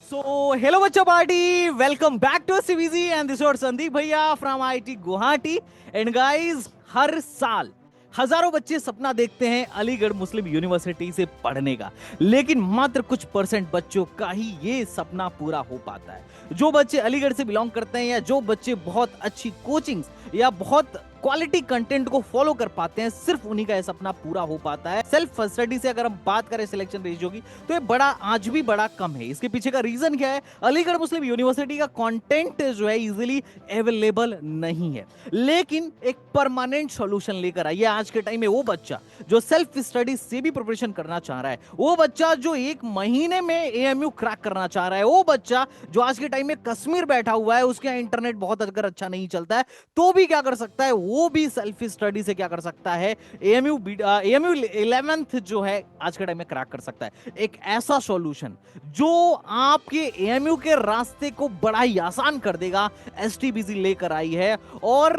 So, hello बच्चा party, welcome back to C V G and this is Sandeep भैया from IIT Guwahati. And guys, हर साल हजारों बच्चे सपना देखते हैं अलीगढ़ मुस्लिम यूनिवर्सिटी से पढ़ने का, लेकिन मात्र कुछ परसेंट बच्चों का ही ये सपना पूरा हो पाता है। जो बच्चे अलीगढ़ से बिलोंग करते हैं या जो बच्चे बहुत अच्छी कोचिंग्स या बहुत क्वालिटी कंटेंट को फॉलो कर पाते हैं, सिर्फ उन्हीं का यह सपना पूरा हो पाता है। सेल्फ स्टडी से अगर हम बात करें सिलेक्शन रेशियो की, तो ये आज भी बड़ा कम है। इसके पीछे का रीजन क्या है? अलीगढ़ मुस्लिम यूनिवर्सिटी का कंटेंट जो है इजीली अवेलेबल नहीं है। लेकिन एक परमानेंट सॉल्यूशन लेकर आइए आज के टाइम में। वो बच्चा जो सेल्फ स्टडी से भी प्रिपरेशन करना चाह रहा है, वो बच्चा जो एक महीने में एएमयू क्रैक करना चाह रहा है, वो बच्चा जो आज के टाइम में कश्मीर बैठा हुआ है, उसके यहाँ इंटरनेट बहुत अगर अच्छा नहीं चलता है तो भी क्या कर सकता है, वो भी सेल्फ स्टडी से क्या कर सकता है, एएमयू 11th जो है आज के टाइम में क्रैक कर सकता है। एक ऐसा सॉल्यूशन जो आपके एएमयू के रास्ते को बड़ा ही आसान कर देगा, एसटीबीसी लेकर आई है। और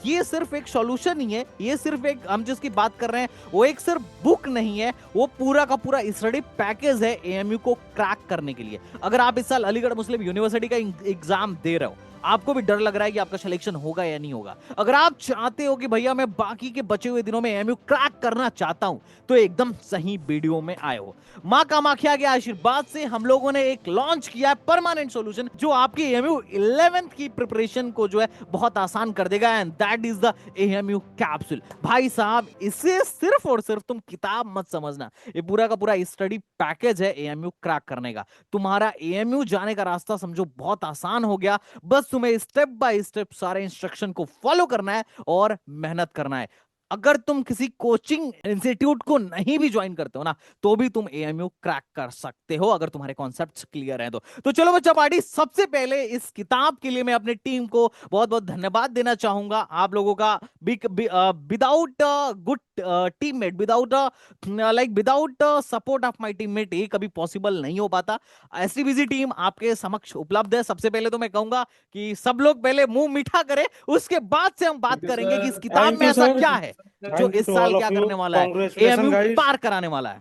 ये सिर्फ एक सॉल्यूशन ही है, ये सिर्फ एक, हम जिसकी बात कर रहे हैं वो एक सिर्फ बुक नहीं है, वो पूरा का पूरा स्टडी पैकेज है एएमयू को क्रैक करने के लिए। अगर आप इस साल अलीगढ़ मुस्लिम यूनिवर्सिटी का एग्जाम दे रहे हो, आपको भी डर लग रहा है कि आपका सिलेक्शन होगा या नहीं होगा, अगर आप चाहते हो कि भैया मैं बाकी के बचे हुए दिनों में एएमयू क्रैक करना चाहता हूं, तो एकदम सही वीडियो में आए हो। मां कामाख्या के आशीर्वाद से हम लोगों ने एक लॉन्च किया है परमानेंट सॉल्यूशन, जो आपकी एएमयू 11th की प्रिपरेशन को जो है बहुत आसान कर देगा, and that is the AMU capsule. भाई साहब, इसे सिर्फ और सिर्फ तुम किताब मत समझना, ये पूरा का पूरा स्टडी पैकेज है एएमयू क्रैक करने का। तुम्हारा एएमयू जाने का रास्ता समझो बहुत आसान हो गया। बस तुम्हें स्टेप बाय स्टेप सारे इंस्ट्रक्शन को फॉलो करना है और मेहनत करना है। अगर तुम किसी कोचिंग इंस्टीट्यूट को नहीं भी ज्वाइन करते हो ना, तो भी तुम एएमयू क्रैक कर सकते हो, अगर तुम्हारे कॉन्सेप्ट्स क्लियर हैं तो चलो बच्चा पार्टी, सबसे पहले इस किताब के लिए मैं अपनी टीम को बहुत बहुत धन्यवाद देना चाहूंगा। आप लोगों का without good teammate, without support of my teammate, ये कभी पॉसिबल नहीं हो पाता। एसटीबीसी टीम आपके समक्ष उपलब्ध है। सबसे पहले तो मैं कहूंगा कि सब लोग पहले मुंह मीठा करें, उसके बाद से हम बात करेंगे कि इस किताब थैंक में यू ऐसा सर। क्या है जो थैंक यू इस टू साल ऑल क्या ऑफ यू। करने वाला है, कॉन्ग्रेचुलेशन एएमयू गाइस। पार कराने वाला है।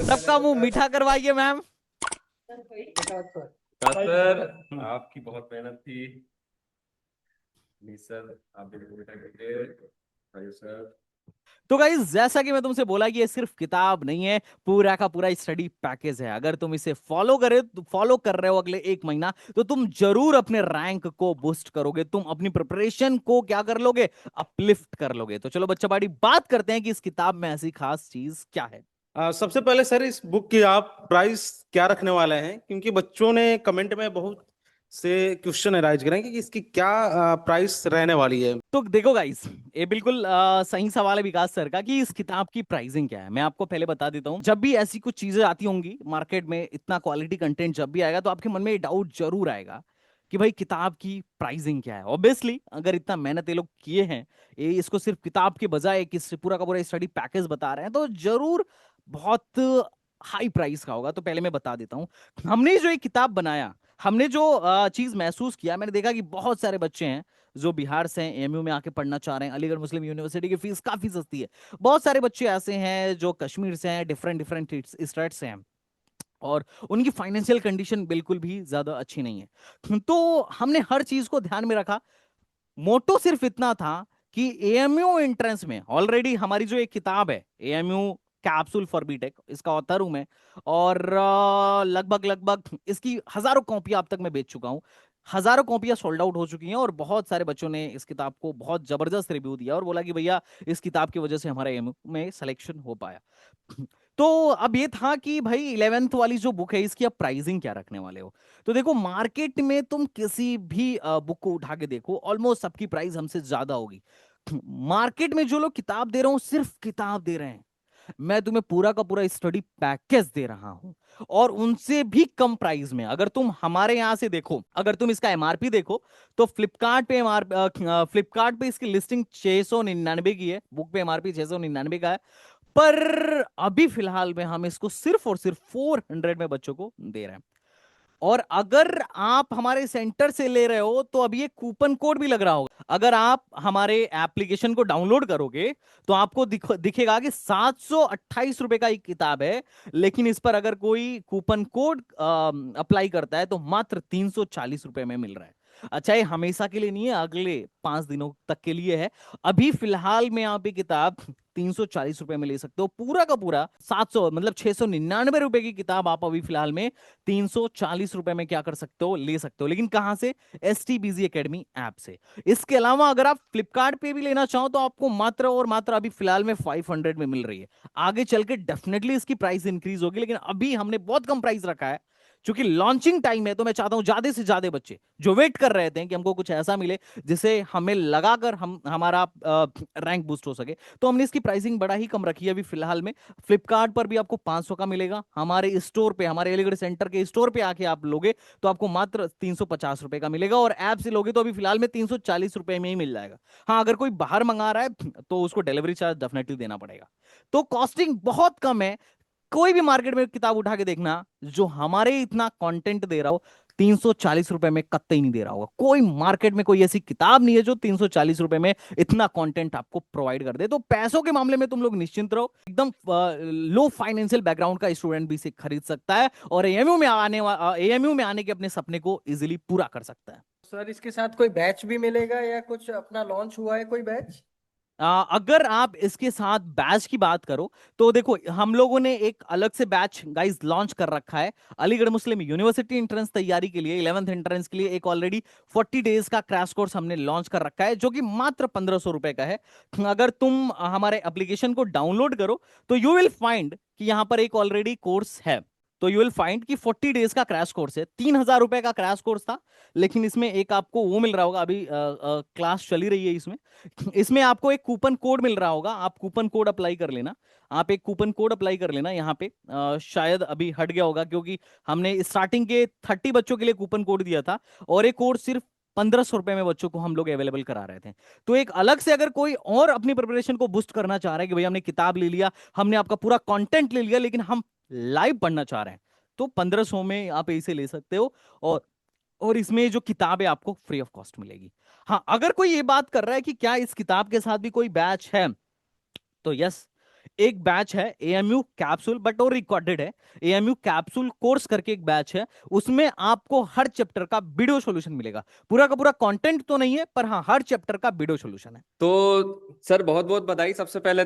सबका मुंह मीठा करवाइए मैम। सर, आपकी बहुत मेहनत थी। प्लीज सर, आप भी बेटा कीजिए। Thank sir. तो गाइस, जैसा कि मैं तुमसे बोला कि ये सिर्फ किताब नहीं है, पूरा का पूरा स्टडी पैकेज है। अगर तुम इसे फॉलो कर रहे हो अगले एक महीना, तो तुम जरूर अपने रैंक को बूस्ट करोगे, तुम अपनी प्रिपरेशन को क्या कर लोगे, अपलिफ्ट कर लोगे। तो चलो बच्चा पार्टी, बात करते हैं कि इस किताब में ऐसी खास चीज क्या है। सबसे पहले सर, इस बुक की आप प्राइस क्या रखने वाले हैं? क्योंकि बच्चों ने कमेंट में बहुत से क्वेश्चन राइज करें कि इसकी क्या प्राइस रहने वाली है। तो देखो गाइस, ये बिल्कुल सही सवाल है विकास सर का कि इस किताब की प्राइसिंग क्या है। मैं आपको पहले बता देता हूँ, जब भी ऐसी कुछ चीजें आती होंगी मार्केट में, इतना क्वालिटी कंटेंट जब भी आएगा, तो आपके मन में ये डाउट जरूर आएगा कि भाई किताब की प्राइसिंग क्या है। ऑब्वियसली अगर इतना मेहनत ये लोग किए हैं, ये इसको सिर्फ किताब के बजाय किस पूरा का पूरा स्टडी पैकेज बता रहे हैं, तो जरूर बहुत हाई प्राइस का होगा। तो पहले मैं बता देता हूँ, हमने जो ये किताब बनाया, हमने जो चीज महसूस किया, मैंने देखा कि बहुत सारे बच्चे हैं जो बिहार से हैं, एएमयू में आके पढ़ना चाह रहे हैं। अलीगढ़ मुस्लिम यूनिवर्सिटी की फीस काफी सस्ती है। बहुत सारे बच्चे ऐसे हैं जो कश्मीर से हैं, डिफरेंट डिफरेंट स्टेट से हैं, और उनकी फाइनेंशियल कंडीशन बिल्कुल भी ज्यादा अच्छी नहीं है। तो हमने हर चीज को ध्यान में रखा। मोटो सिर्फ इतना था कि एएमयू एंट्रेंस में ऑलरेडी हमारी जो एक किताब है, एएमयू कैप्सूल फॉर बीटेक, इसका ऑथर हूं मैं, और लगभग लगभग इसकी हजारों कॉपियां अब तक मैं बेच चुका हूं। हजारों कॉपियां सोल्ड आउट हो चुकी हैं, और बहुत सारे बच्चों ने इस किताब को बहुत जबरदस्त रिव्यू दिया और बोला कि भैया इस किताब की वजह से हमारा एएमयू में सिलेक्शन हो पाया। तो अब ये था कि भाई 11th वाली जो बुक है, इसकी अब प्राइसिंग क्या रखने वाले हो। तो देखो, मार्केट में तुम किसी भी बुक को उठा के देखो, ऑलमोस्ट सबकी प्राइस हमसे ज्यादा होगी। मार्केट में जो लोग किताब दे रहे हो, सिर्फ किताब दे रहे हैं, मैं तुम्हें पूरा का पूरा स्टडी पैकेज दे रहा हूं, और उनसे भी कम प्राइस में। अगर तुम हमारे यहां से देखो, अगर तुम इसका एमआरपी देखो, तो फ्लिपकार्ट पे इसकी लिस्टिंग 699 की है, बुक पे एमआरपी 699 का है। पर अभी फिलहाल में हम इसको सिर्फ और सिर्फ 400 में बच्चों को दे रहे हैं। और अगर आप हमारे सेंटर से ले रहे हो तो अभी एक कूपन कोड भी लग रहा होगा। अगर आप हमारे एप्लीकेशन को डाउनलोड करोगे तो आपको दिखेगा कि 728 रुपए का एक किताब है, लेकिन इस पर अगर कोई कूपन कोड अप्लाई करता है तो मात्र 340 रुपए में मिल रहा है। अच्छा, ये हमेशा के लिए नहीं है, अगले 5 दिनों तक के लिए है। अभी फिलहाल में आप ये किताब 340 रुपए में ले सकते हो। पूरा का पूरा 700 मतलब 699 रुपए की किताब आप अभी फिलहाल में 340 रुपए में क्या कर सकते हो, ले सकते हो। लेकिन कहां से? एस टी बीजी अकेडमी ऐप से। इसके अलावा अगर आप फ्लिपकार्ट पे भी लेना चाहो तो आपको मात्र और मात्र अभी फिलहाल में 500 में मिल रही है। आगे चल के डेफिनेटली इसकी प्राइस इंक्रीज होगी, लेकिन अभी हमने बहुत कम प्राइस रखा है क्योंकि लॉन्चिंग टाइम है। तो मैं चाहता हूं ज्यादा से ज्यादा बच्चे जो वेट कर रहे थे कि हमको कुछ ऐसा मिले जिसे हमें लगाकर हमारा रैंक बूस्ट हो सके, तो हमने इसकी प्राइसिंग बड़ा ही कम रखी है अभी फिलहाल में। फ्लिपकार्ट पर भी आपको 500 का मिलेगा। हमारे स्टोर पे, हमारे अलीगढ़ सेंटर के स्टोर पे आके आप लोगे तो आपको मात्र 350 रुपए का मिलेगा, और ऐप से लोगे तो अभी फिलहाल में 340 रुपए में ही मिल जाएगा। हाँ, अगर कोई बाहर मंगा रहा है तो उसको डिलीवरी चार्ज डेफिनेटली देना पड़ेगा। तो कॉस्टिंग बहुत कम है। कोई भी मार्केट में किताब उठा के देखना जो हमारे इतना कंटेंट दे रहा हो, 340 रुपए में कतई नहीं दे रहा होगा। कोई मार्केट में कोई ऐसी किताब नहीं है जो 340 रुपए में इतना कंटेंट आपको प्रोवाइड कर दे। तो पैसों के मामले में तुम लोग निश्चिंत रहो। एकदम लो फाइनेंशियल बैकग्राउंड का स्टूडेंट भी इसे खरीद सकता है और एएमयू में आने के अपने सपने को इजिली पूरा कर सकता है। सर इसके साथ कोई बैच भी मिलेगा या कुछ अपना लॉन्च हुआ है कोई बैच? अगर आप इसके साथ बैच की बात करो तो देखो, हम लोगों ने एक अलग से बैच गाइस लॉन्च कर रखा है अलीगढ़ मुस्लिम यूनिवर्सिटी एंट्रेंस तैयारी के लिए। 11th एंट्रेंस के लिए एक ऑलरेडी 40 डेज का क्रैश कोर्स हमने लॉन्च कर रखा है जो कि मात्र 1500 रुपए का है। अगर तुम हमारे एप्लीकेशन को डाउनलोड करो तो यू विल फाइंड कि यहां पर एक ऑलरेडी कोर्स है। तो यू विल फाइंड कि 40 डेज का क्रैश कोर्स है। 3000 रुपए का क्रैश कोर्स था, लेकिन इसमें एक आपको वो मिल रहा होगा। अभी क्लास चली रही है इसमें। इसमें आपको एक कूपन कोड मिल रहा होगा, आप कूपन कोड अप्लाई कर लेना। आप एक कूपन कोड अप्लाई कर लेना यहाँ पे। शायद अभी हट गया होगा क्योंकि हमने स्टार्टिंग के 30 बच्चों के लिए कूपन कोड दिया था और एक कोड सिर्फ 1500 रुपए में बच्चों को हम लोग अवेलेबल करा रहे थे। तो एक अलग से अगर कोई और अपनी प्रिपरेशन को बूस्ट करना चाह रहा है कि भाई हमने किताब ले लिया, हमने आपका पूरा कंटेंट ले लिया, लेकिन हम लाइव पढ़ना चाह रहे हैं, तो 1500 में आप इसे ले सकते हो। और इसमें जो किताब है आपको फ्री ऑफ कॉस्ट मिलेगी। हाँ, अगर कोई ये बात कर रहा है कि क्या इस किताब के साथ भी कोई बैच है, तो यस, एक बैच है एएमयू कैप्सूल, बट वो रिकॉर्डेड है। एएमयू कैप्सूल कोर्स करके एक बैच है, उसमें आपको हर चैप्टर का वीडियो सॉल्यूशन मिलेगा। पूरा का पूरा कंटेंट तो नहीं है, पर हाँ, हर चैप्टर का वीडियो सॉल्यूशन है। तो सर बहुत बहुत बधाई सबसे पहले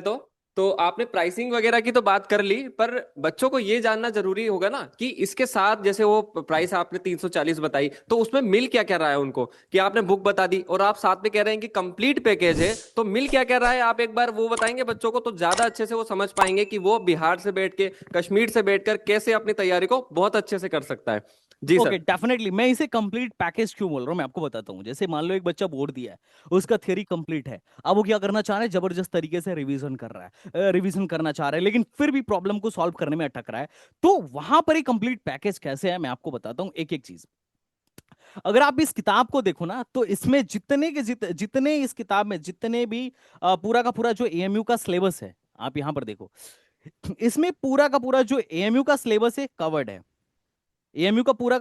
तो आपने प्राइसिंग वगैरह की तो बात कर ली, पर बच्चों को ये जानना जरूरी होगा ना कि इसके साथ जैसे वो प्राइस आपने 340 बताई, तो उसमें मिल क्या क्या रहा है उनको, कि आपने बुक बता दी और आप साथ में कह रहे हैं कि कंप्लीट पैकेज है, तो मिल क्या क्या रहा है आप एक बार वो बताएंगे बच्चों को, तो ज्यादा अच्छे से वो समझ पाएंगे कि वो बिहार से बैठ के, कश्मीर से बैठकर कैसे अपनी तैयारी को बहुत अच्छे से कर सकता है। जी ओके, सर। डेफिनेटली। मैं इसे कंप्लीट पैकेज क्यों बोल रहा हूँ मैं आपको बताता हूँ। जैसे मान लो एक बच्चा बोर्ड दिया है, उसका थ्योरी कंप्लीट है, अब वो क्या करना चाह रहा है, जबरदस्त तरीके से रिवीजन कर रहा है, रिवीजन करना चाह रहा है, लेकिन फिर भी प्रॉब्लम को सॉल्व करने में अटक रहा है। तो वहां पर एक कंप्लीट पैकेज कैसे है मैं आपको बताता हूँ एक एक चीज। अगर आप इस किताब को देखो ना, तो इसमें जितने इस किताब में जितने भी पूरा का पूरा जो एएमयू का सिलेबस है, आप यहां पर देखो, इसमें पूरा का पूरा जो एएमयू का सिलेबस है कवर्ड है। एएमयू का पूरा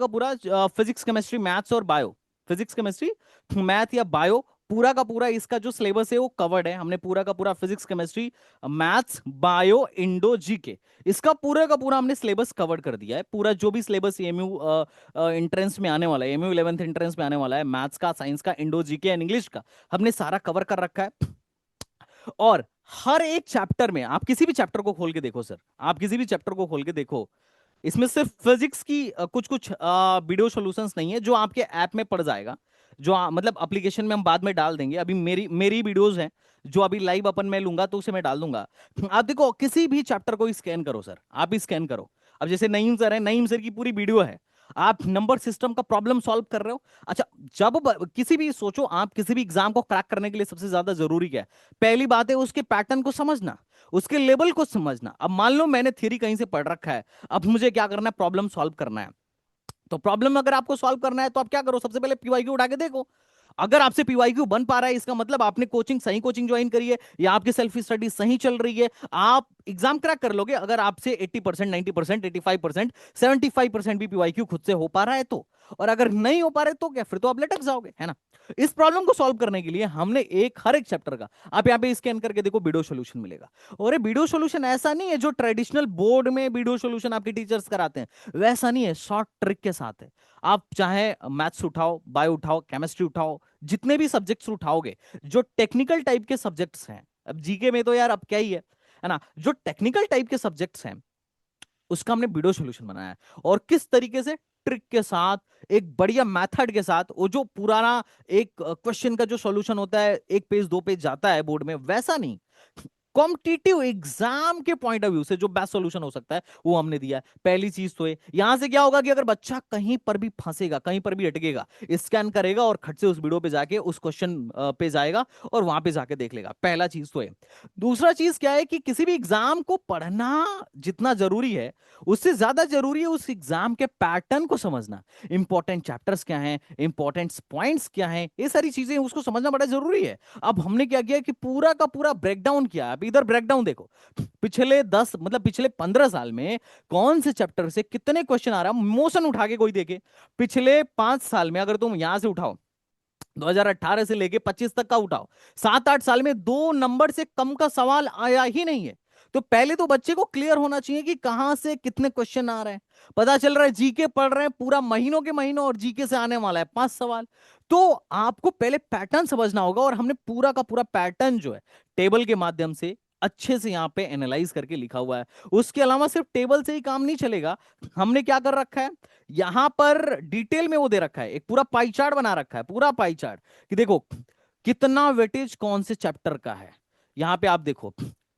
फिजिक्स केमिस्ट्री मैथ्स और बायो, फिजिक्स केमिस्ट्री मैथ या बायो, पूरा का पूरा इसका जो सिलेबस है वो कवर्ड है। हमने पूरा का पूरा physics chemistry maths bio Indo GK, इसका पूरा का पूरा हमने सिलेबस कवर कर दिया है। पूरा जो भी सिलेबस एएमयू एंट्रेंस में आने वाला है, एएमयू 11th एंट्रेंस में आने वाला है, मैथ्स का, साइंस का, इंडो जीके एंड इंग्लिश का, हमने सारा कवर कर रखा है। और हर एक चैप्टर में आप किसी भी चैप्टर को खोल के देखो सर, आप किसी भी चैप्टर को खोल के देखो, इसमें सिर्फ फिजिक्स की कुछ कुछ वीडियो सॉल्यूशंस नहीं है जो आपके ऐप में पड़ जाएगा, जो मतलब एप्लीकेशन में हम बाद में डाल देंगे। अभी मेरी वीडियोस हैं जो अभी लाइव अपन मैं लूंगा तो उसे मैं डाल दूंगा। आप देखो, किसी भी चैप्टर को स्कैन करो सर, आप ही स्कैन करो। अब जैसे नईम सर है, नईम सर की पूरी वीडियो है, आप नंबर सिस्टम का प्रॉब्लम सॉल्व कर रहे हो। अच्छा, जब किसी भी सोचो, आप किसी भी एग्जाम को क्रैक करने के लिए सबसे ज्यादा जरूरी क्या है? पहली बात है उसके पैटर्न को समझना, उसके लेवल को समझना। अब मान लो मैंने थ्योरी कहीं से पढ़ रखा है, अब मुझे क्या करना है, प्रॉब्लम सॉल्व करना है। तो प्रॉब्लम अगर आपको सॉल्व करना है तो आप क्या करो, सबसे पहले पीवाईक्यू उठा के देखो। अगर आपसे पीवाईक्यू बन पा रहा है, इसका मतलब आपने सही कोचिंग ज्वाइन करी है या आपकी सेल्फ स्टडी सही चल रही है। आप एग्जाम क्रैक कर लोगे अगर आपसे 80%, 90%, 85%, 75% भी पीवाईक्यू खुद से हो पा रहा है तो। और अगर नहीं हो पा रहे तो क्या, फिर तो आप लटक जाओगे, है ना। इस प्रॉब्लम को सॉल्व करने के लिए हमने हर एक चैप्टर का, आप यहाँ पे स्कैन करके देखो, वीडियो सोल्यूशन मिलेगा। और ये वीडियो सोल्यूशन ऐसा नहीं है जो ट्रेडिशनल बोर्ड में वीडियो सोल्यूशन आपके टीचर्स कराते हैं, वैसा नहीं है, शॉर्ट ट्रिक के साथ है। आप चाहे मैथ्स उठाओ, बायो उठाओ, केमिस्ट्री उठाओ, जितने भी सब्जेक्ट्स उठाओगे, जो टेक्निकल टाइप के सब्जेक्ट्स हैं, अब जीके में तो यार अब क्या ही है ना, जो टेक्निकल टाइप के सब्जेक्ट्स हैं उसका हमने वीडियो सॉल्यूशन बनाया है। और किस तरीके से, ट्रिक के साथ, एक बढ़िया मेथड के साथ, वो जो पुराना एक क्वेश्चन का जो सॉल्यूशन होता है, एक पेज दो पेज जाता है बोर्ड में, वैसा नहीं, कॉम्पिटिटिव एग्जाम के पॉइंट ऑफ व्यू से जो बेस्ट सॉल्यूशन हो सकता है वो हमने दिया है। पहली चीज तो है, यहां से क्या होगा कि अगर बच्चा कहीं पर भी फंसेगा, कहीं पर भी अटकेगा, स्कैन करेगा और खट से उस वीडियो पे जाके उस क्वेश्चन पे जाएगा और वहां पे जाके देख लेगा। पहला चीज तो है। दूसरा चीज क्या है कि किसी भी एग्जाम को पढ़ना जितना जरूरी है, उससे ज्यादा जरूरी है उस एग्जाम के पैटर्न को समझना। इंपॉर्टेंट चैप्टर्स क्या हैं, इंपॉर्टेंट पॉइंट्स क्या हैं, ये सारी चीजें उसको समझना बड़ा जरूरी है। अब हमने क्या किया कि पूरा का पूरा ब्रेकडाउन किया। अब इधर ब्रेकडाउन देखो, पिछले 10 मतलब पिछले 15 साल में कौन से चैप्टर से कितने क्वेश्चन आ रहा है, मोशन उठा के कोई देखे। पिछले 5 साल में अगर तुम यहां से उठाओ, 2018 से लेके 25 तक का उठाओ, 7-8 साल में 2 नंबर से कम का सवाल आया ही नहीं है। तो पहले तो बच्चे को क्लियर होना चाहिए कि कहां से कितने क्वेश्चन आ रहे हैं। पता चल रहा है जीके पढ़ रहे हैं पूरा महीनों के महीनों और जीके से आने वाला है 5 सवाल। तो आपको पहले पैटर्न समझना होगा और हमने पूरा का पूरा पैटर्न जो है टेबल के माध्यम से अच्छे से यहां पे एनालाइज करके लिखा हुआ है। उसके अलावा सिर्फ टेबल से ही काम नहीं चलेगा, हमने क्या कर रखा है, यहां पर डिटेल में वो दे रखा है, एक पूरा पाई चार्ट बना रखा है, पूरा पाई चार्ट कि देखो कितना वेटेज कौन से चैप्टर का है। यहां पे आप देखो,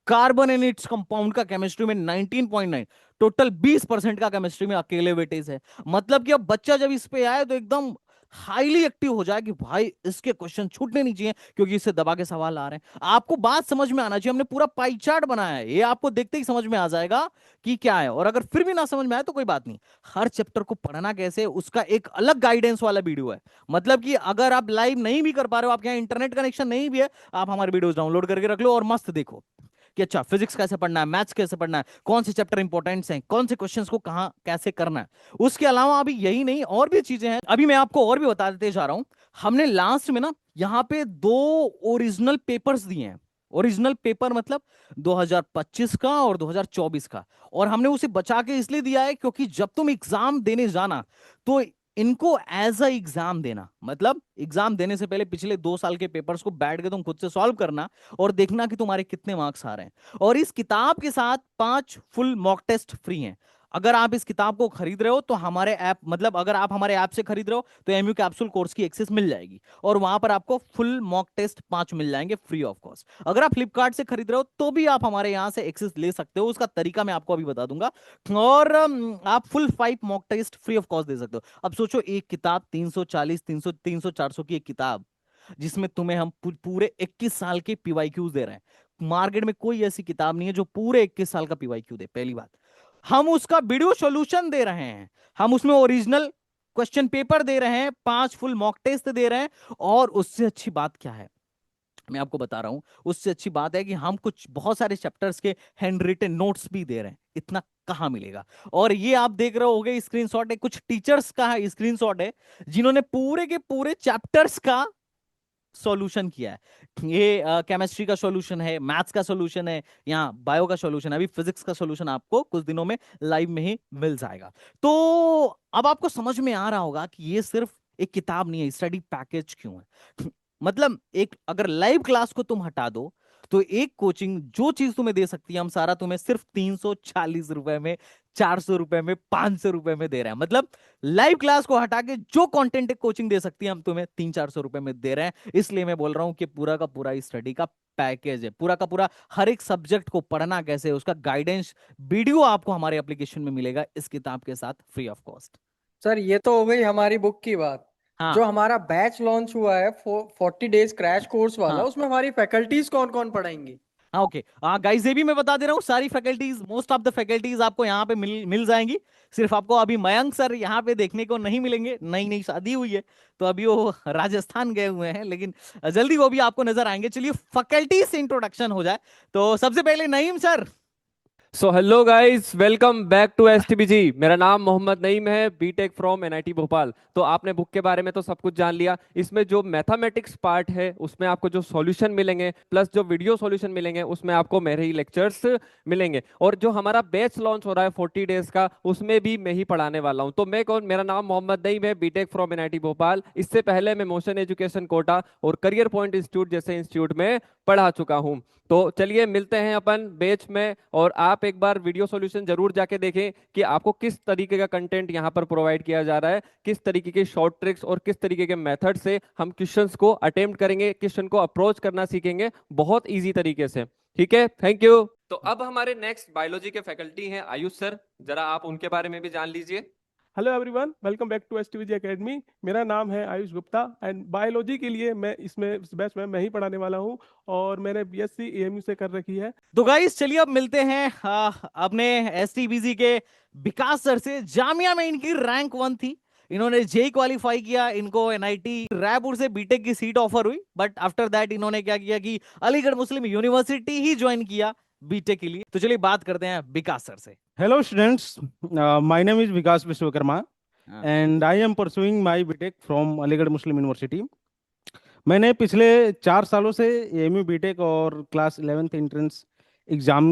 कार्बन एंड इट्स कंपाउंड का केमिस्ट्री में 19.9, टोटल 20% का केमिस्ट्री में अकेले वेटेज है। मतलब कि अब बच्चा जब इस पे आए तो एकदम हाईली एक्टिव हो जाए कि भाई इसके क्वेश्चन छूटने नहीं चाहिए, क्योंकि इससे दबा के सवाल आ रहे हैं। आपको बात समझ में आना चाहिए, हमने पूरा पाई चार्ट बनाया है, ये आपको देखते ही समझ में आ जाएगा कि क्या है। और अगर फिर भी ना समझ में आए तो कोई बात नहीं, हर चैप्टर को पढ़ना कैसे उसका एक अलग गाइडेंस वाला वीडियो है। मतलब कि अगर आप लाइव नहीं भी कर पा रहे हो, आपके यहाँ इंटरनेट कनेक्शन नहीं भी है, आप हमारे वीडियोस डाउनलोड करके रख लो और मस्त देखो कि अच्छा फिजिक्स कैसे पढ़ना है, मैथ्स कैसे पढ़ना है, कौन से चैप्टर इंपॉर्टेंट्स हैं, कौन से क्वेश्चंस को कहां कैसे करना है। उसके अलावा अभी यही नहीं, और भी चीजें हैं, अभी मैं आपको और भी बता देते जा रहा हूं। हमने लास्ट में ना यहां पे 2 ओरिजिनल पेपर्स दिए हैं। ओरिजिनल पेपर मतलब 2025 का और 2024 का। और हमने उसे बचा के इसलिए दिया है क्योंकि जब तुम एग्जाम देने जाना तो इनको एज अ एग्जाम देना, मतलब एग्जाम देने से पहले पिछले 2 साल के पेपर्स को बैठ के तुम खुद से सॉल्व करना और देखना कि तुम्हारे कितने मार्क्स आ रहे हैं। और इस किताब के साथ 5 फुल मॉक टेस्ट फ्री हैं। अगर आप इस किताब को खरीद रहे हो तो हमारे ऐप, मतलब अगर आप हमारे ऐप से खरीद रहे हो तो एमयू कैप्सूल कोर्स की एक्सेस मिल जाएगी और वहां पर आपको फुल मॉक टेस्ट 5 मिल जाएंगे फ्री ऑफ कॉस्ट। अगर आप फ्लिपकार्ट से खरीद रहे हो तो भी आप हमारे यहां से एक्सेस ले सकते हो, उसका तरीका मैं आपको अभी बता दूंगा। और आप full 5 mock test free of cost दे सकते हो। अब सोचो एक किताब 340, 300, 400 की एक किताब, जिसमें तुम्हें हम पूरे 21 साल के पीवाईक्यूज दे रहे हैं। मार्केट में कोई ऐसी किताब नहीं है जो पूरे 21 साल का पीवाईक्यू दे। पहली बात, हम उसका वीडियो सॉल्यूशन दे रहे हैं, हम उसमें ओरिजिनल क्वेश्चन पेपर दे रहे हैं, 5 फुल मॉक टेस्ट दे रहे हैं। और उससे अच्छी बात क्या है मैं आपको बता रहा हूं, उससे अच्छी बात है कि हम कुछ बहुत सारे चैप्टर्स के हैंड रिटन नोट्स भी दे रहे हैं। इतना कहां मिलेगा। और ये आप देख रहे होगे स्क्रीनशॉट है, कुछ टीचर्स का है स्क्रीनशॉट है जिन्होंने पूरे के पूरे चैप्टर्स का सॉल्यूशन किया है। ये केमिस्ट्री का सॉल्यूशन है, मैथ्स का सॉल्यूशन है, यहाँ बायो का सॉल्यूशन है, अभी फिजिक्स का सॉल्यूशन आपको कुछ दिनों में लाइव में ही मिल जाएगा। तो अब आपको समझ में आ रहा होगा कि ये सिर्फ एक किताब नहीं है, स्टडी पैकेज क्यों है। मतलब एक अगर लाइव क्लास को तुम हटा दो तो एक कोचिंग जो चीज तुम्हें दे सकती है, हम सारा तुम्हें सिर्फ 340 रुपए में, 400 रुपए में, 500 रुपए में दे रहे हैं। मतलब लाइव क्लास को हटा के जो कंटेंट एक कोचिंग दे सकती है हम तुम्हें 300-400 रुपए में दे रहे हैं। इसलिए मैं बोल रहा हूं कि पूरा का पूरा स्टडी का पैकेज है, पूरा का पूरा हर एक सब्जेक्ट को पढ़ना कैसे है उसका गाइडेंस वीडियो आपको हमारे एप्लीकेशन में मिलेगा इस किताब के साथ फ्री ऑफ कॉस्ट। सर ये तो हो गई हमारी बुक की बात। हाँ जो हमारा बैच लॉन्च हुआ है 40 डेज क्रैश कोर्स वाला, हाँ उसमें हमारी फैकल्टीज कौन कौन पढ़ाएंगी? हाँ ओके हाँ गाइस, ये भी मैं बता दे रहा हूँ, सारी faculties, most of the faculties आपको यहाँ पे मिल जाएंगी। सिर्फ आपको अभी मयंक सर यहाँ पे देखने को नहीं मिलेंगे, नई नई शादी हुई है तो अभी वो राजस्थान गए हुए हैं, लेकिन जल्दी वो भी आपको नजर आएंगे। चलिए फैकल्टी से इंट्रोडक्शन हो जाए तो सबसे पहले Naeem sir, so hello guys, welcome back to S T B G. मेरा नाम मोहम्मद नईम है, बीटेक फ्रॉम एनआईटी भोपाल। तो आपने बुक के बारे में तो सब कुछ जान लिया। इसमें जो मैथमेटिक्स पार्ट है उसमें आपको जो सॉल्यूशन मिलेंगे प्लस जो वीडियो सॉल्यूशन मिलेंगे उसमें आपको मेरे ही लेक्चर्स मिलेंगे। और जो हमारा बैच लॉन्च हो रहा है 40 डेज का, उसमें भी मैं ही पढ़ाने वाला हूँ। तो मैं कौन, मेरा नाम मोहम्मद नईम है, बीटेक फ्रॉम एनआईटी भोपाल। इससे पहले मैं मोशन एजुकेशन कोटा और करियर पॉइंट इंस्टीट्यूट जैसे इंस्टीट्यूट में पढ़ा चुका हूँ। तो चलिए मिलते हैं अपन बेच में। और आप एक बार वीडियो सॉल्यूशन जरूर जाके देखें कि आपको किस तरीके का कंटेंट यहाँ पर प्रोवाइड किया जा रहा है, किस तरीके के शॉर्ट ट्रिक्स और किस तरीके के मेथड से हम क्वेश्चंस को अटेम्प्ट करेंगे, क्वेश्चन को अप्रोच करना सीखेंगे बहुत इजी तरीके से। ठीक है, थैंक यू। तो अब हमारे नेक्स्ट बायोलॉजी के फैकल्टी हैं आयुष सर, जरा आप उनके बारे में भी जान लीजिए। Hello everyone, welcome back to S T V G academy. मेरा नाम है आयुष गुप्ता एंड बायोलॉजी के लिए मैं इस बैच में मैं ही पढ़ाने वाला हूं और मैंने बीएससी एएमयू से कर रखी है। तो गाइस चलिए अब मिलते हैं अपने एसटीबीजी के विकास सर से। जामिया में इनकी रैंक 1 थी, इन्होंने जेई क्वालिफाई किया, इनको एनआईटी रायपुर से बीटेक की सीट ऑफर हुई, बट आफ्टर दैट इन्होंने क्या किया कि अलीगढ़ मुस्लिम यूनिवर्सिटी ही ज्वाइन किया बीटेक के लिए। तो चलिए बात करते हैं विकास सर से। Hello students, my name is Vikas Vishwakarma and I am pursuing my BTech from Aligarh Muslim University. मैंने पिछले 4 सालों से एएमयू बीटेक और क्लास 11th एंट्रेंस एग्जाम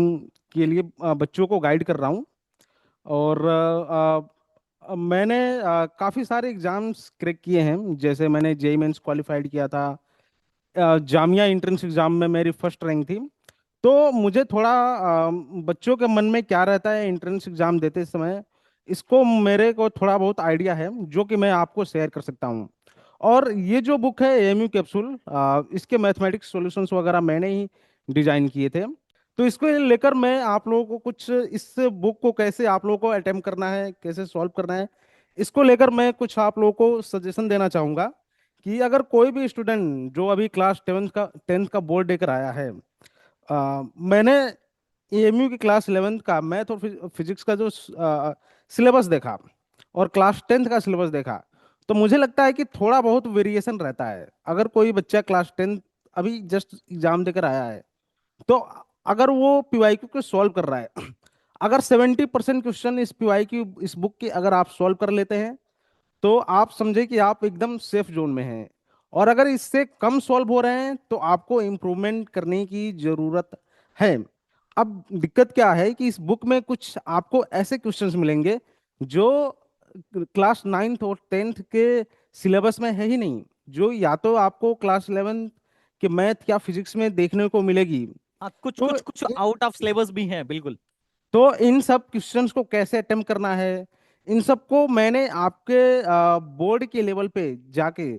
के लिए बच्चों को गाइड कर रहा हूँ। और मैंने काफ़ी सारे एग्जाम्स क्रैक किए हैं, जैसे मैंने जेईई मेंस क्वालिफाइड किया था। जामिया एंट्रेंस एग्जाम में मेरी फर्स्ट रैंक थी। तो मुझे थोड़ा बच्चों के मन में क्या रहता है एंट्रेंस एग्जाम देते समय, इसको मेरे को थोड़ा बहुत आइडिया है जो कि मैं आपको शेयर कर सकता हूँ। और ये जो बुक है एएमयू कैप्सूल, इसके मैथमेटिक्स सॉल्यूशंस वगैरह मैंने ही डिजाइन किए थे। तो इसको लेकर मैं आप लोगों को कुछ, इस बुक को कैसे आप लोगों को अटेम्प्ट करना है, कैसे सॉल्व करना है, इसको लेकर मैं कुछ आप लोगों को सजेशन देना चाहूँगा। कि अगर कोई भी स्टूडेंट जो अभी क्लास 10th का बोर्ड देकर आया है, मैंने एएमयू की क्लास 11th का मैथ और फिजिक्स का जो सिलेबस देखा और क्लास 10th का सिलेबस देखा, तो मुझे लगता है कि थोड़ा बहुत वेरिएशन रहता है। अगर कोई बच्चा क्लास 10th अभी जस्ट एग्जाम देकर आया है, तो अगर वो पीवाईक्यू को सॉल्व कर रहा है, अगर 70% क्वेश्चन इस पीवाईक्यू इस बुक के अगर आप सॉल्व कर लेते हैं, तो आप समझे कि आप एकदम सेफ जोन में हैं। और अगर इससे कम सॉल्व हो रहे हैं तो आपको इम्प्रूवमेंट करने की जरूरत है। अब दिक्कत क्या है कि इस बुक में कुछ आपको ऐसे क्वेश्चंस मिलेंगे जो क्लास 9th और 10th के सिलेबस में है ही नहीं, जो या तो आपको क्लास 11th के मैथ या फिजिक्स में देखने को मिलेगी। हाँ, कुछ तो कुछ कुछ आउट ऑफ सिलेबस भी हैं, बिल्कुल। तो इन सब क्वेश्चंस को कैसे अटेम्प्ट करना है, इन सबको मैंने आपके बोर्ड के लेवल पे जाके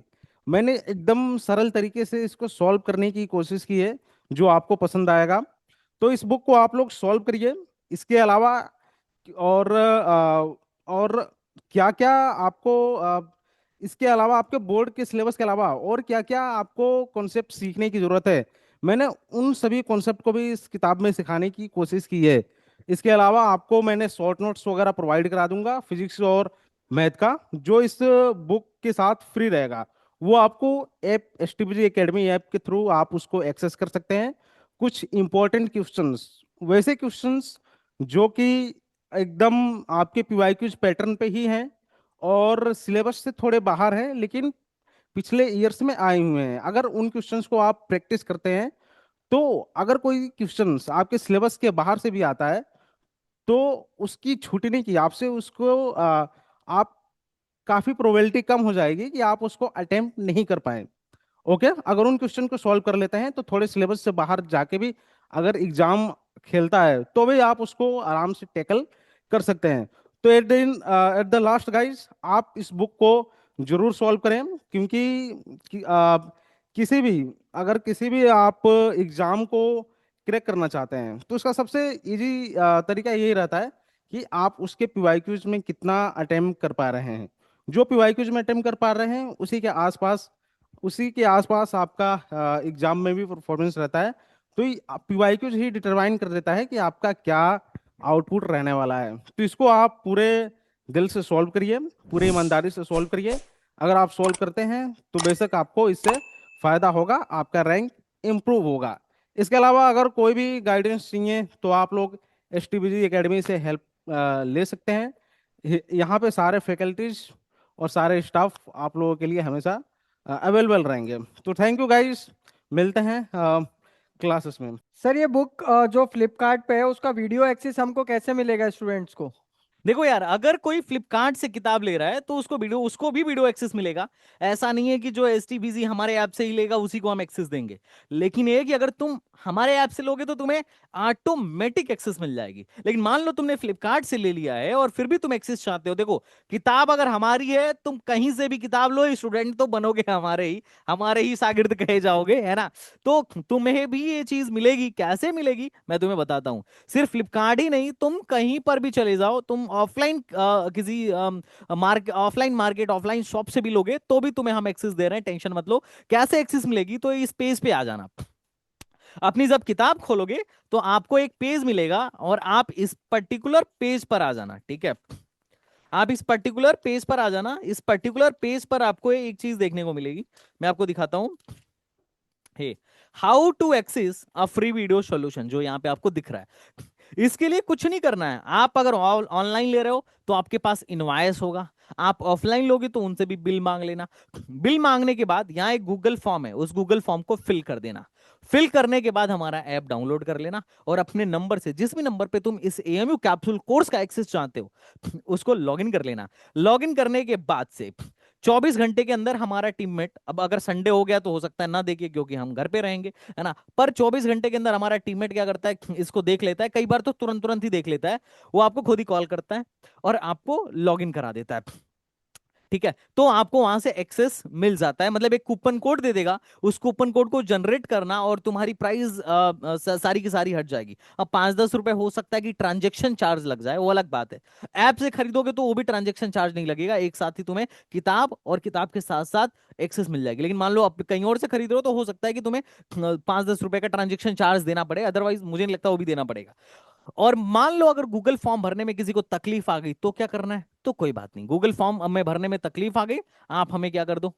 मैंने एकदम सरल तरीके से इसको सॉल्व करने की कोशिश की है, जो आपको पसंद आएगा। तो इस बुक को आप लोग सॉल्व करिए। इसके अलावा और क्या क्या आपको इसके अलावा आपके बोर्ड के सिलेबस के अलावा और क्या क्या आपको कॉन्सेप्ट सीखने की जरूरत है, मैंने उन सभी कॉन्सेप्ट को भी इस किताब में सिखाने की कोशिश की है। इसके अलावा आपको मैंने शॉर्ट नोट्स वगैरह प्रोवाइड करा दूंगा फिजिक्स और मैथ का, जो इस बुक के साथ फ्री रहेगा। वो आपको ऐप एसटीबीजी एकेडमी ऐप के थ्रू आप उसको एक्सेस कर सकते हैं। कुछ इंपॉर्टेंट क्वेश्चंस, वैसे क्वेश्चंस जो कि एकदम आपके पीवाईक्यूज पैटर्न पे ही हैं और सिलेबस से थोड़े बाहर हैं, लेकिन पिछले ईयर्स में आए हुए हैं। अगर उन क्वेश्चंस को आप प्रैक्टिस करते हैं, तो अगर कोई क्वेश्चंस आपके सिलेबस के बाहर से भी आता है, तो उसकी छूटने की आपसे उसको आप काफी प्रोबेबिलिटी कम हो जाएगी कि आप उसको अटेम्प्ट नहीं कर पाए। ओके, अगर उन क्वेश्चन को सॉल्व कर लेते हैं तो थोड़े सिलेबस से बाहर जाके भी अगर एग्जाम खेलता है तो भी आप उसको आराम से टैकल कर सकते हैं। तो एट द लास्ट गाइज, आप इस बुक को जरूर सॉल्व करें, क्योंकि किसी भी अगर किसी भी आप एग्जाम को क्रैक करना चाहते हैं तो उसका सबसे इजी तरीका यही रहता है कि आप उसके पीवाईक्यूज में कितना अटेम्प्ट कर पा रहे हैं। जो पीवाईक्यूज में अटेम्प्ट कर पा रहे हैं उसी के आसपास आपका एग्जाम में भी परफॉर्मेंस रहता है। तो पीवाईक्यूज ही डिटरमाइन कर देता है कि आपका क्या आउटपुट रहने वाला है। तो इसको आप पूरे दिल से सॉल्व करिए, पूरी ईमानदारी से सॉल्व करिए। अगर आप सॉल्व करते हैं तो बेशक आपको इससे फायदा होगा, आपका रैंक इम्प्रूव होगा। इसके अलावा अगर कोई भी गाइडेंस चाहिए तो आप लोग STBG एकेडमी से हेल्प ले सकते हैं। यहाँ पे सारे फैकल्टीज और सारे स्टाफ आप लोगों के लिए हमेशा अवेलेबल रहेंगे। तो थैंक यू गाइस, मिलते हैं क्लासेस में। सर ये बुक जो फ्लिपकार्ट पे है उसका वीडियो एक्सेस हमको कैसे मिलेगा स्टूडेंट्स को? देखो यार, अगर कोई फ्लिपकार्ट से किताब ले रहा है तो उसको भी वीडियो एक्सेस मिलेगा। ऐसा नहीं है कि जो STBG हमारे ऐप से ही लेगा उसी को हम एक्सेस देंगे। लेकिन ये कि अगर तुम हमारे ऐप से लोगे तो तुम्हें ऑटोमेटिक एक्सेस मिल जाएगी। लेकिन मान लो तुमने फ्लिपकार्ट से ले लिया है और फिर भी तुम एक्सेस चाहते हो, देखो किताब अगर हमारी है, तुम कहीं से भी किताब लो, स्टूडेंट तो बनोगे हमारे ही शागिर्द कहे जाओगे, है ना। तो तुम्हें भी ये चीज मिलेगी। कैसे मिलेगी मैं तुम्हें बताता हूं। सिर्फ फ्लिपकार्ट ही नहीं, तुम कहीं पर भी चले जाओ, तुम ऑफलाइन किसी ऑफलाइन मार्केट, ऑफलाइन शॉप से भी लोगे तो भी तुम्हें हम एक्सेस दे रहे हैं, टेंशन मत लो। कैसे एक्सेस मिलेगी, तो इस पेज पे आ जाना। अपनी जब किताब खोलोगे तो आपको एक पेज मिलेगा और आप इस पर्टिकुलर पेज पर आ जाना, ठीक है। आप इस पर्टिकुलर पेज पर आ जाना। इस पर्टिकुलर पेज पर आपको एक चीज देखने को मिलेगी, मैं आपको दिखाता हूं। Hey, how to access a free video solution, जो यहां पे आपको दिख रहा है। इसके लिए कुछ नहीं करना है। आप अगर ऑनलाइन ले रहे हो तो आपके पास इनवॉइस होगा। आप ऑफलाइन लोगे तो उनसे भी बिल मांग लेना। बिल मांगने के बाद यहाँ एक गूगल फॉर्म है, उस गूगल फॉर्म को फिल कर देना। फिल करने के बाद हमारा ऐप डाउनलोड कर लेना और अपने नंबर से, जिस भी नंबर पे तुम इस AMU कैप्सूल कोर्स का एक्सेस चाहते हो, उसको लॉगिन कर लेना। लॉगिन करने के बाद से 24 घंटे के अंदर हमारा टीममेट, अब अगर संडे हो गया तो हो सकता है ना देखे क्योंकि हम घर पे रहेंगे, है ना, पर 24 घंटे के अंदर हमारा टीममेट क्या करता है, इसको देख लेता है। कई बार तो तुरंत तुरंत ही देख लेता है। वो आपको खुद ही कॉल करता है और आपको लॉगिन करा देता है, ठीक है। तो आपको वहां से एक्सेस मिल जाता है, मतलब एक कूपन कोड दे देगा। उस कूपन कोड को जनरेट करना और तुम्हारी प्राइस सारी की सारी हट जाएगी। अब 5-10 रुपए हो सकता है कि ट्रांजेक्शन चार्ज लग जाए, वो अलग बात है। ऐप से खरीदोगे तो वो भी ट्रांजेक्शन चार्ज नहीं लगेगा, एक साथ ही तुम्हें किताब और किताब के साथ साथ एक्सेस मिल जाएगी। लेकिन मान लो आप कहीं और से खरीद रहे हो तो हो सकता है कि तुम्हें 5-10 रुपए का ट्रांजेक्शन चार्ज देना पड़े, अदरवाइज मुझे नहीं लगता वो भी देना पड़ेगा। और मान लो अगर गूगल फॉर्म भरने में किसी को तकलीफ आ गई तो क्या करना है, तो कोई बात नहीं। गूगल फॉर्म में भरने में तकलीफ आ गई, आप हमें क्या कर दो,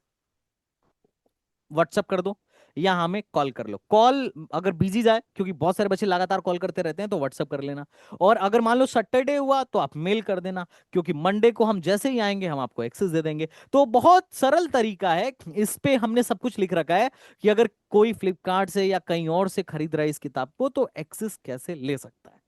व्हाट्सअप कर दो या हमें कॉल कर लो। कॉल अगर बिजी जाए, क्योंकि बहुत सारे बच्चे लगातार कॉल करते रहते हैं, तो व्हाट्सअप कर लेना। और अगर मान लो सैटरडे हुआ तो आप मेल कर देना, क्योंकि मंडे को हम जैसे ही आएंगे हम आपको एक्सेस दे देंगे। तो बहुत सरल तरीका है, इस पे हमने सब कुछ लिख रखा है कि अगर कोई फ्लिपकार्ट से या कहीं और से खरीद रहा है इस किताब को तो एक्सेस कैसे ले सकता है।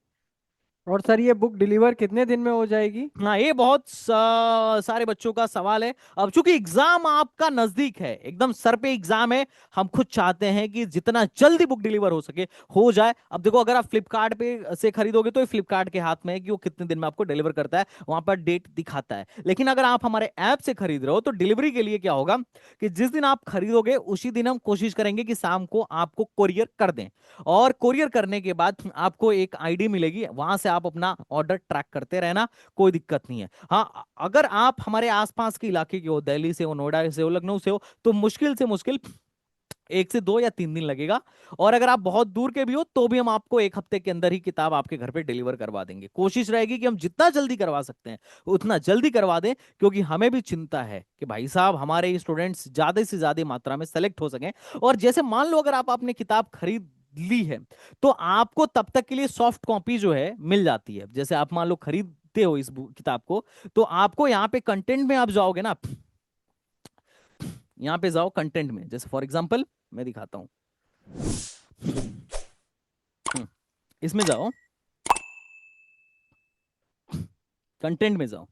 और सर ये बुक डिलीवर कितने दिन में हो जाएगी? हाँ, ये बहुत सारे बच्चों का सवाल है। अब चूंकि एग्जाम आपका नजदीक है, एकदम सर पे एग्जाम है, हम खुद चाहते हैं कि जितना जल्दी बुक डिलीवर हो सके हो जाए। अब देखो, अगर आप फ्लिपकार्ट पे से खरीदोगे तो ये फ्लिपकार्ट के हाथ में है कि वो कितने दिन में आपको डिलीवर करता है, वहां पर डेट दिखाता है। लेकिन अगर आप हमारे ऐप से खरीद रहे हो तो डिलीवरी के लिए क्या होगा कि जिस दिन आप खरीदोगे उसी दिन हम कोशिश करेंगे कि शाम को आपको कोरियर कर दें। और कोरियर करने के बाद आपको एक ID मिलेगी, वहां से आप अपना ऑर्डर ट्रैक करते रहना, कोई दिक्कत नहीं है। हाँ, अगर आप हमारे आसपास के इलाके के हो, दिल्ली से हो, नोएडा से हो, लखनऊ से हो, तो मुश्किल से मुश्किल 1 से 2 या 3 दिन लगेगा। और अगर आप बहुत दूर के भी हो तो भी हम आपको 1 हफ्ते के अंदर ही किताब आपके घर पे डिलीवर करवा देंगे। कोशिश रहेगी कि हम जितना जल्दी करवा सकते हैं उतना जल्दी करवा दें, क्योंकि हमें भी चिंता है कि भाई साहब हमारे स्टूडेंट्स ज्यादा से ज्यादा मात्रा में सेलेक्ट हो सकें। और जैसे मान लो अगर आप आपने किताब खरीद ली है तो आपको तब तक के लिए सॉफ्ट कॉपी जो है मिल जाती है। जैसे आप मान लो खरीदते हो इस किताब को, तो आपको यहाँ पे कंटेंट में आप जाओगे ना, यहाँ पे जाओ कंटेंट में, जैसे फॉर एग्जांपल मैं दिखाता हूं, इसमें जाओ, कंटेंट में जाओ,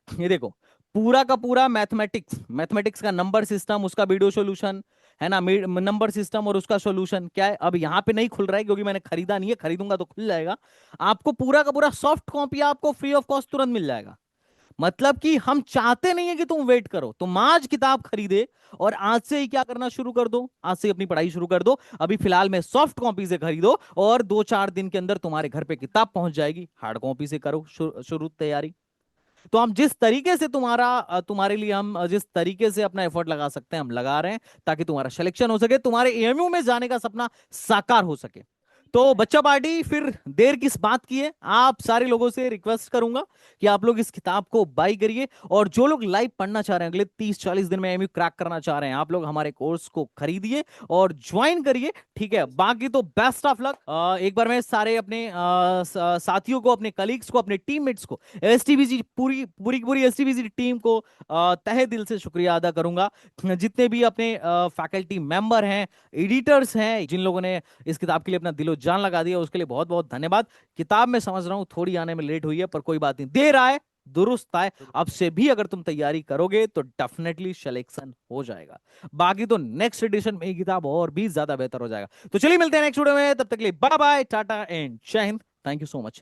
ये देखो पूरा का पूरा मैथमेटिक्स का नंबर सिस्टम, उसका वीडियो सॉल्यूशन है ना, नंबर सिस्टम और उसका सॉल्यूशन क्या है। अब यहाँ पे नहीं खुल रहा है क्योंकि मैंने खरीदा नहीं है, खरीदूंगा तो खुल जाएगा। आपको पूरा का पूरा सॉफ्ट कॉपी आपको फ्री ऑफ कॉस्ट तुरंत मिल जाएगा। मतलब कि हम चाहते नहीं है कि तुम वेट करो, तुम आज किताब खरीदे और आज से ही क्या करना शुरू कर दो, आज से अपनी पढ़ाई शुरू कर दो। अभी फिलहाल में सॉफ्ट कॉपी से खरीदो और 2-4 दिन के अंदर तुम्हारे घर पे किताब पहुंच जाएगी। हार्ड कॉपी से करो शुरू तैयारी। तो हम जिस तरीके से तुम्हारे लिए हम जिस तरीके से अपना एफर्ट लगा सकते हैं हम लगा रहे हैं, ताकि तुम्हारा सिलेक्शन हो सके, तुम्हारे AMU में जाने का सपना साकार हो सके। तो बच्चा पार्टी फिर देर किस बात की है, आप सारे लोगों से रिक्वेस्ट करूंगा कि आप लोग इस किताब को बाई करिए, और जो लोग लाइव पढ़ना चाह रहे हैं, अगले 30-40 दिन में एमयू क्रैक करना चाह रहे हैं, आप लोग हमारे कोर्स को खरीदिए और ज्वाइन करिए, ठीक है। बाकी तो बेस्ट ऑफ लक। एक बार मैं सारे अपने साथियों को, अपने कलीग्स को, अपने टीममेट्स को, एसटीबीजी पूरी पूरी पूरी एसटीबीजी टीम को तहे दिल से शुक्रिया अदा करूंगा। जितने भी अपने फैकल्टी मेंबर हैं, एडिटर्स हैं, जिन लोगों ने इस किताब के लिए अपना दिलो जान लगा दिया, उसके लिए बहुत बहुत धन्यवाद। किताब मैं समझ रहा हूं थोड़ी आने में लेट हुई है, पर कोई बात नहीं, देर आए दुरुस्त आए। अब से भी अगर तुम तैयारी करोगे तो डेफिनेटली सिलेक्शन हो जाएगा। बाकी तो नेक्स्ट एडिशन में ये किताब और भी ज्यादा बेहतर हो जाएगा। तो चलिए मिलते हैं नेक्स्ट वीडियो में, तब तक के लिए बाय बाय, टाटा एंड जय Hind. Thank you so much.